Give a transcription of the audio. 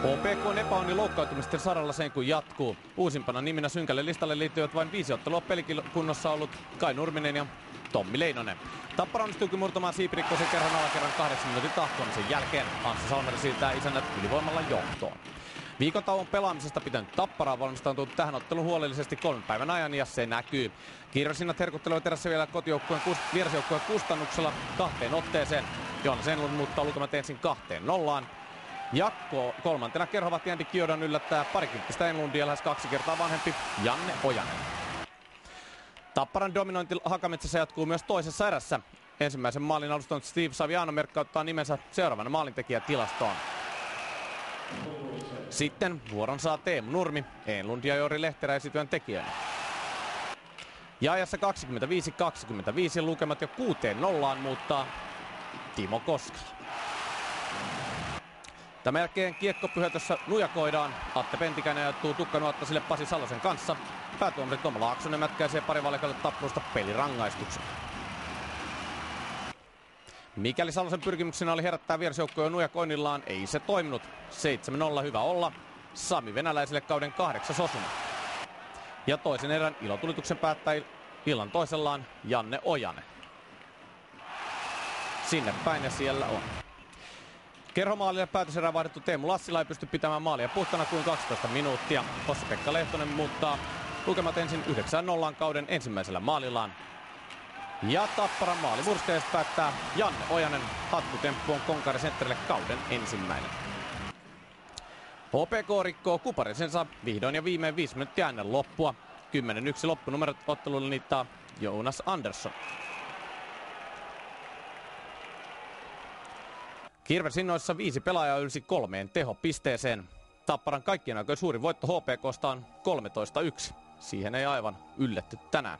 HPK:n epäonni loukkaantumisten saralla sen kun jatkuu. Uusimpana niminä synkälle listalle liittyvät vain 5 ottelua pelikunnossa ollut Kai Nurminen ja Tommi Leinonen. Tappara onnistuikin murtamaan Siipirikkosen kerran alakerran 8 minuutin tahtoamisen jälkeen. Anssi Salmeri siirtää isännät ylivoimalla johtoon. Viikon tauon pelaamisesta pitänyt Tappara on valmistautunut tähän otteluun huolellisesti 3 päivän ajan ja se näkyy. Kiirosinnat herkuttelevat erässä vielä vierasjoukkueen kustannuksella 2 otteeseen. Joonas Enlund muuttaa lukemat ensin 2-0. Ja kolmantena kerhovat Jändi Kiodan yllättää parikymppistä Enlundia lähes 2 kertaa vanhempi Janne Ojanen. Tapparan dominointi Hakametsässä jatkuu myös toisessa erässä. Ensimmäisen maalin alustanut Steve Saviano merkkauttaa nimensä seuraavana maalintekijätilastoon. Sitten vuoron saa Teemu Nurmi, Enlund ja Jori Lehterä esityön tekijöinä. Ja ajassa 25-25 lukemat jo 6-0 muuttaa Timo Koskela. Tämän jälkeen kiekkopyhätössä nujakoidaan. Atte Pentikäinen ajettuu tukkanuottasille Pasi Salosen kanssa. Päätuomari Tom Laaksonen mätkäisee parivalikalle Tappurusta pelirangaistuksen. Mikäli Salosen pyrkimyksenä oli herättää vierasjoukkoja nujakoinnillaan, ei se toiminut. 7-0 hyvä olla. Sami Venäläiselle kauden 8. osuma. Ja toisen erän ilotulituksen päättää illan toisellaan Janne Ojanen. Sinne päin ja siellä on. Kerhomaalille päätöserään vaihdettu Teemu Lassila ei pysty pitämään maalia puhtana kuin 12 minuuttia. Ossi-Pekka Lehtonen muuttaa lukemat ensin 9-0 kauden ensimmäisellä maalillaan. Ja Tapparan maalimursteesta päättää Janne Ojanen. Hattutemppu on Konkari Centerille kauden ensimmäinen. HPK rikkoo kuparisensa vihdoin ja viimein 5 minuuttia ennen loppua. 10-1 loppunumerot ottelulle niittaa Jonas Andersson. Kirves innoissa 5 pelaajaa ylsi 3 tehopisteeseen. Tapparan kaikkien aikojen suurin voitto HPK:sta on 13-1. Siihen ei aivan ylletty tänään.